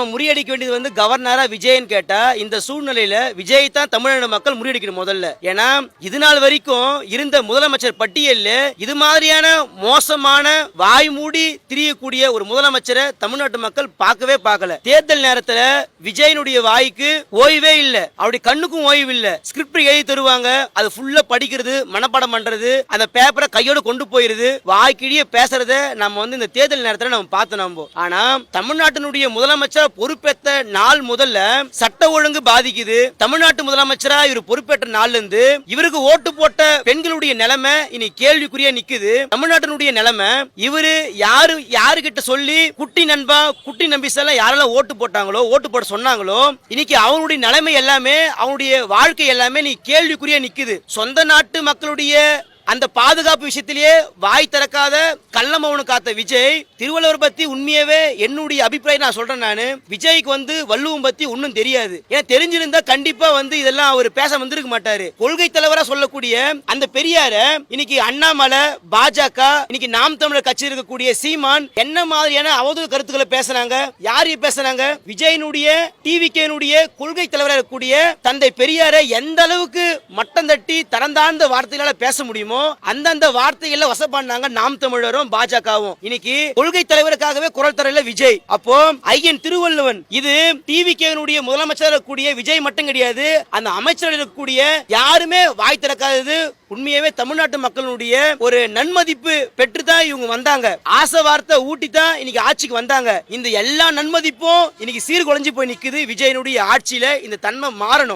நாம முறியடிக்க வேண்டியது வந்து கவர்னரா விஜயன் கேட்டா, இந்த சூழ்நிலையில விஜய் தான் தமிழ்நாடு மக்கள் முறியடிக்கணும் முதல்ல. ஏன்னா இது நாள் வரைக்கும் இருந்த முதலமைச்சர் பட்டியல்ல இது மாதிரியான மோசமான வாய் மூடி திரியக்கூடிய ஒரு முதலமைச்சரை தமிழ்நாட்டு மக்கள் பார்க்கவே பார்க்கல. தேர்தல் நேரத்துல விஜயனுடைய வாய்க்கு ஓய்வே இல்ல, அவருடைய கண்ணுக்கும் ஓய்வு இல்ல. ஸ்கிரிப்ட் எழுதி தருவாங்க, அது ஃபுல்லா படிக்கிறது, மனப்பாடம் பண்றது, அந்த பேப்பரை கையோட கொண்டு போயிருது, வாய்க்கிழிய பேசுறத நம்ம வந்து இந்த தேர்தல் நேரத்துல நம்ம பார்த்து நம்புவோம். ஆனா தமிழ்நாட்டினுடைய முதலமைச்சர் பொறுப்பேற்ற நாள் முதல்ல சட்ட ஒழுங்கு பாதிக்குது. தமிழ்நாட்டு முதலமைச்சரா இவர் பொறுப்பேற்ற நாள்ல இருந்து இவருக்கு ஓட்டு போட்ட பெண்களுடைய நிலைமை இனி கேள்விக்குறியா நிக்குது. தமிழ்நாட்டினுடைய நிலைமை இவரு யாருகிட்ட சொல்லி குட்டி நண்பா குட்டி நம்பிசெல்லாம் யாரெல்லாம் ஓட்டு போட்டாங்களோ, ஓட்டு போட சொன்னாங்களோ, இன்னைக்கு அவருடைய நிலைமை எல்லாமே, அவருடைய வாழ்க்கை எல்லாமே நீ கேள்விக்குறியா நிக்குது. சொந்த நாட்டு மக்களுடைய அந்த பாதுகாப்பு விஷயத்திலேயே வாய் திறக்காத கள்ள மௌனம் காத்த விஜய் திருவள்ளுவர் பத்தி உண்மையாவே என்னுடைய அபிப்பிராயம் நான் சொல்றேன். நானு விஜய்க்கு வந்து வள்ளுவம் பத்தி ஒன்னும் தெரியாது. ஏன்னா தெரிஞ்சிருந்தா கண்டிப்பா வந்து இதெல்லாம் அவர் பேச வந்திருக்க மாட்டாரு. கொள்கை தலைவரா சொல்லக்கூடிய அந்த பெரியார இன்னைக்கு அண்ணாமலை, பாஜக, இன்னைக்கு நாம் தமிழர் கட்சி இருக்கக்கூடிய சீமான் என்ன மாதிரியான அவதூறு கருத்துக்களை பேசுறாங்க, யாரு பேசுறாங்க? விஜயனுடைய டிவிகேனுடைய கொள்கை தலைவராக இருக்கக்கூடிய தந்தை பெரியாரை எந்த அளவுக்கு மட்டம் தட்டி தரந்தாழ்ந்த வார்த்தைகளால பேச முடியுமோ அந்தந்த வார்த்தைகளை வசப்பாண்டாங்க நாம் தமிழரும் பாஜகவும். இன்னைக்கு கொள்கை தலைவருக்காகவே குரல் தரல விஜய். அப்போ ஐயன் திருவள்ளுவன் இது டிவிகேனுடைய முதலமைச்சர் இருக்கக்கூடிய விஜய் மட்டும் கிடையாது, அந்த அமைச்சர் இருக்கக்கூடிய யாருமே வாய் திறக்காதது உண்மையாவே தமிழ்நாட்டு மக்களுடைய ஒரு நன்மதிப்பு பெற்றுதான் இவங்க வந்தாங்க. ஆசை வார்த்தை ஊட்டி தான் இன்னைக்கு ஆட்சிக்கு வந்தாங்க. இந்த எல்லா நன்மதிப்பும் இன்னைக்கு சீர்குலைஞ்சு போய் நிக்குது. விஜயனுடைய ஆட்சியில இந்த தன்மை மாறணும்.